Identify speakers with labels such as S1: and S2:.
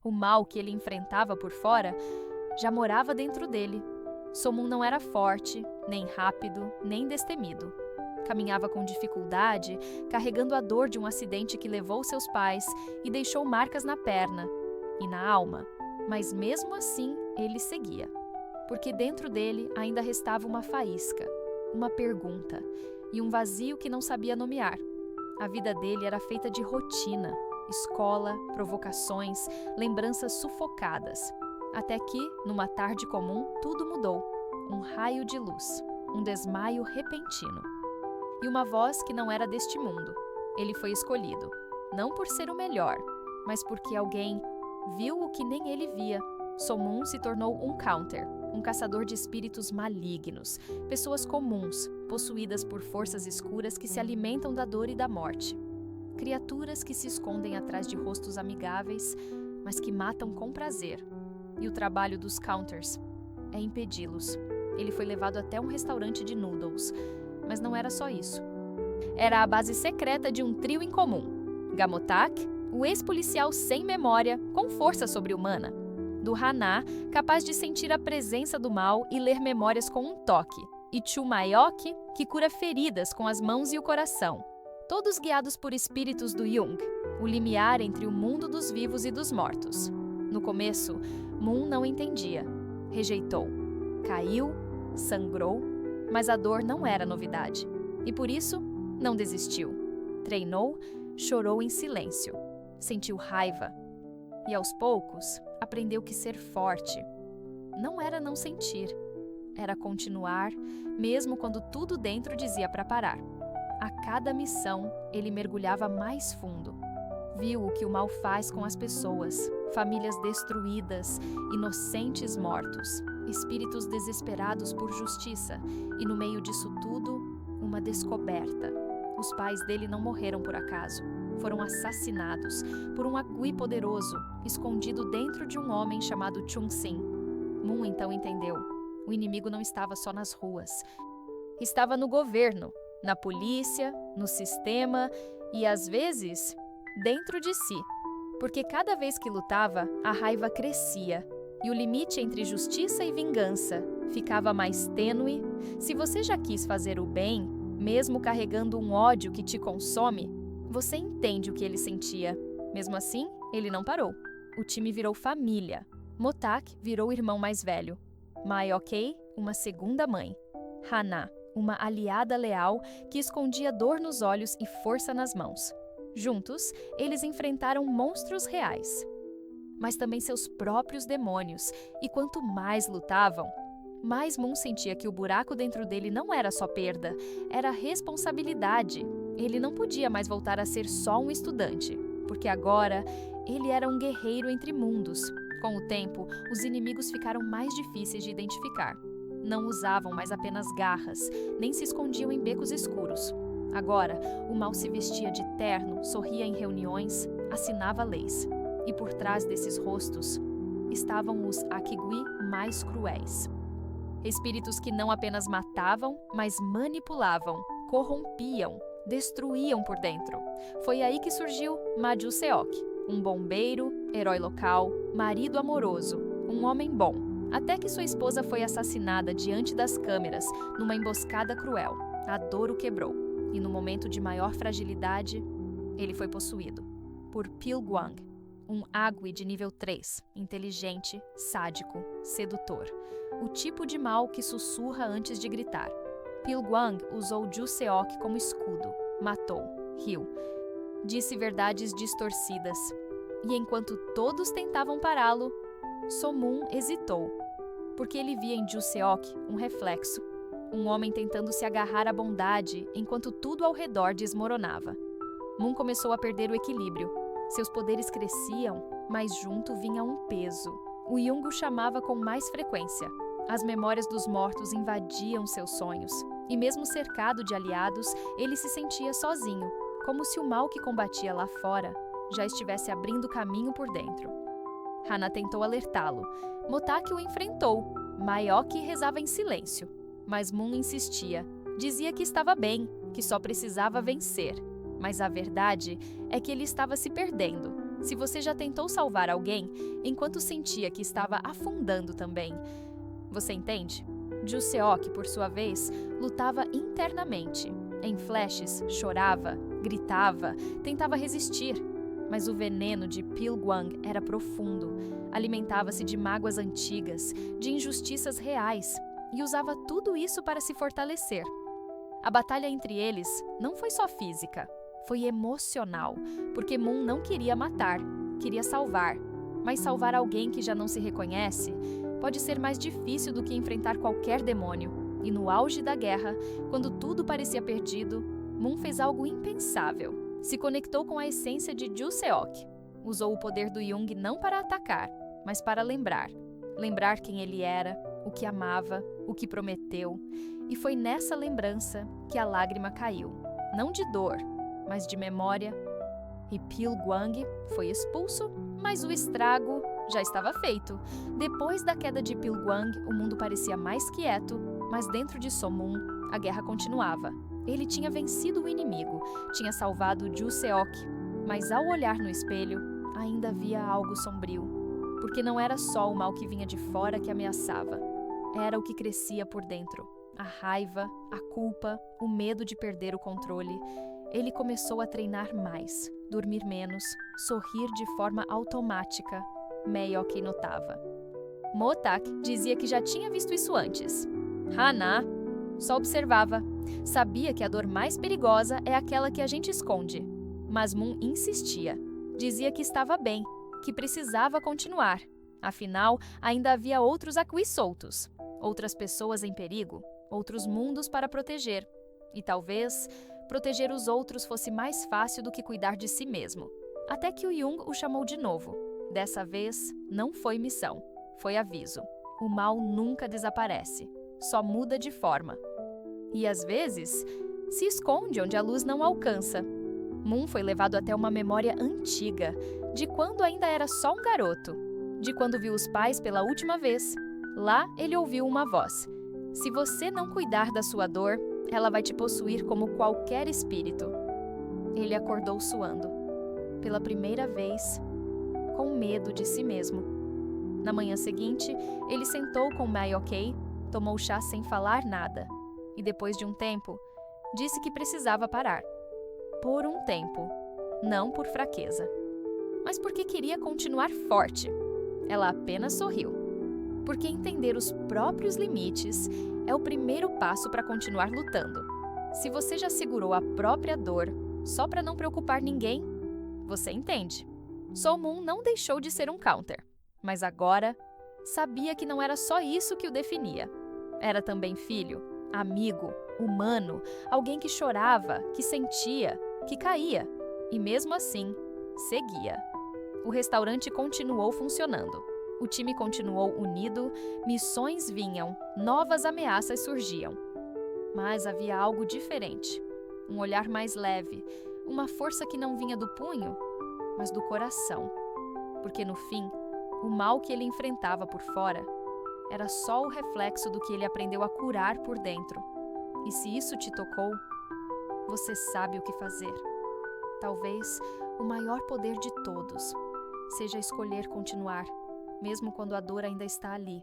S1: O mal que ele enfrentava por fora já morava dentro dele. So-Moon não era forte, nem rápido, nem destemido. Caminhava com dificuldade, carregando a dor de um acidente que levou seus pais e deixou marcas na perna e na alma. Mas mesmo assim, ele seguia. Porque dentro dele ainda restava uma faísca, uma pergunta e um vazio que não sabia nomear. A vida dele era feita de rotina, escola, provocações, lembranças sufocadas. Até que, numa tarde comum, tudo mudou. Um raio de luz, um desmaio repentino. E uma voz que não era deste mundo. Ele foi escolhido, não por ser o melhor, mas porque alguém viu o que nem ele via. So-Moon se tornou um counter, um caçador de espíritos malignos, pessoas comuns, possuídas por forças escuras que se alimentam da dor e da morte. Criaturas que se escondem atrás de rostos amigáveis, mas que matam com prazer. E o trabalho dos counters é impedi-los. Ele foi levado até um restaurante de noodles, mas não era só isso. Era a base secreta de um trio incomum. Gamotak, o ex-policial sem memória, com força sobre-humana. Do Hana, capaz de sentir a presença do mal e ler memórias com um toque. E Chumayok, que cura feridas com as mãos e o coração. Todos guiados por espíritos do Jung, o limiar entre o mundo dos vivos e dos mortos. No começo, Moon não entendia. Rejeitou. Caiu, sangrou, mas a dor não era novidade. E por isso, não desistiu. Treinou, chorou em silêncio. Sentiu raiva. E aos poucos, aprendeu que ser forte não era não sentir. Era continuar, mesmo quando tudo dentro dizia para parar. A cada missão, ele mergulhava mais fundo. Viu o que o mal faz com as pessoas, famílias destruídas, inocentes mortos, espíritos desesperados por justiça, e no meio disso tudo, uma descoberta. Os pais dele não morreram por acaso. Foram assassinados por um Agui poderoso, escondido dentro de um homem chamado Chun-Sin. Moon então entendeu. O inimigo não estava só nas ruas. Estava no governo, na polícia, no sistema e, às vezes, dentro de si. Porque cada vez que lutava, a raiva crescia e o limite entre justiça e vingança ficava mais tênue. Se você já quis fazer o bem, mesmo carregando um ódio que te consome, você entende o que ele sentia. Mesmo assim, ele não parou. O time virou família. Motak virou o irmão mais velho. Mayokei, uma segunda mãe. Hana, uma aliada leal que escondia dor nos olhos e força nas mãos. Juntos, eles enfrentaram monstros reais, mas também seus próprios demônios, e quanto mais lutavam, mais Moon sentia que o buraco dentro dele não era só perda, era responsabilidade. Ele não podia mais voltar a ser só um estudante, porque agora ele era um guerreiro entre mundos. Com o tempo, os inimigos ficaram mais difíceis de identificar. Não usavam mais apenas garras, nem se escondiam em becos escuros. Agora, o mal se vestia de terno, sorria em reuniões, assinava leis. E por trás desses rostos estavam os Akigui mais cruéis. Espíritos que não apenas matavam, mas manipulavam, corrompiam, destruíam por dentro. Foi aí que surgiu Maju Seok, um bombeiro, herói local, marido amoroso, um homem bom. Até que sua esposa foi assassinada diante das câmeras, numa emboscada cruel. A dor o quebrou, e no momento de maior fragilidade, ele foi possuído por Pilguang, um Agui de nível 3, inteligente, sádico, sedutor. O tipo de mal que sussurra antes de gritar. Pilguang usou Ju Seok como escudo, matou, riu, disse verdades distorcidas. E enquanto todos tentavam pará-lo, So-Moon hesitou, porque ele via em Ju Seok um reflexo, um homem tentando se agarrar à bondade enquanto tudo ao redor desmoronava. Moon começou a perder o equilíbrio. Seus poderes cresciam, mas junto vinha um peso. O Jung o chamava com mais frequência. As memórias dos mortos invadiam seus sonhos, e mesmo cercado de aliados, ele se sentia sozinho, como se o mal que combatia lá fora já estivesse abrindo caminho por dentro. Hana tentou alertá-lo. Motak o enfrentou. Mayokei rezava em silêncio, mas Moon insistia. Dizia que estava bem, que só precisava vencer. Mas a verdade é que ele estava se perdendo, Se você já tentou salvar alguém enquanto sentia que estava afundando também. Você entende? Ju-seok, por sua vez, lutava internamente. Em flashes, chorava, gritava, tentava resistir. Mas o veneno de Pilgwang era profundo. Alimentava-se de mágoas antigas, de injustiças reais, e usava tudo isso para se fortalecer. A batalha entre eles não foi só física, foi emocional, porque Moon não queria matar, queria salvar. Mas salvar alguém que já não se reconhece pode ser mais difícil do que enfrentar qualquer demônio. E no auge da guerra, quando tudo parecia perdido, Moon fez algo impensável. Se conectou com a essência de Ju-seok. Usou o poder do Jung não para atacar, mas para lembrar. Lembrar quem ele era, o que amava, o que prometeu. E foi nessa lembrança que a lágrima caiu. Não de dor, mas de memória. E Pilgwang foi expulso, mas o estrago já estava feito. Depois da queda de Pilgwang, o mundo parecia mais quieto, mas dentro de Somun, a guerra continuava. Ele tinha vencido o inimigo, tinha salvado Ju-seok, mas ao olhar no espelho, ainda havia algo sombrio. Porque não era só o mal que vinha de fora que ameaçava, era o que crescia por dentro. A raiva, a culpa, o medo de perder o controle. Ele começou a treinar mais, dormir menos, sorrir de forma automática. Maeyok notava. Motak dizia que já tinha visto isso antes. Hana só observava. Sabia que a dor mais perigosa é aquela que a gente esconde. Mas Moon insistia. Dizia que estava bem, que precisava continuar. Afinal, ainda havia outros Akui soltos. Outras pessoas em perigo, outros mundos para proteger. E talvez proteger os outros fosse mais fácil do que cuidar de si mesmo. Até que o Jung o chamou de novo. Dessa vez, não foi missão, foi aviso. O mal nunca desaparece, só muda de forma. E às vezes, se esconde onde a luz não alcança. Moon foi levado até uma memória antiga, de quando ainda era só um garoto, de quando viu os pais pela última vez. Lá ele ouviu uma voz. Se você não cuidar da sua dor, ela vai te possuir como qualquer espírito. Ele acordou suando. Pela primeira vez, com medo de si mesmo. Na manhã seguinte, ele sentou com Maeyok, tomou chá sem falar nada. E depois de um tempo, disse que precisava parar. Por um tempo, não por fraqueza, mas porque queria continuar forte. Ela apenas sorriu. Porque entender os próprios limites é o primeiro passo para continuar lutando. Se você já segurou a própria dor só para não preocupar ninguém, você entende. Somun não deixou de ser um counter, mas agora sabia que não era só isso que o definia. Era também filho, amigo, humano, alguém que chorava, que sentia, que caía e mesmo assim seguia. O restaurante continuou funcionando. O time continuou unido, missões vinham, novas ameaças surgiam. Mas havia algo diferente. Um olhar mais leve, uma força que não vinha do punho, mas do coração. Porque no fim, o mal que ele enfrentava por fora era só o reflexo do que ele aprendeu a curar por dentro. E se isso te tocou, você sabe o que fazer. Talvez o maior poder de todos seja escolher continuar, mesmo quando a dor ainda está ali.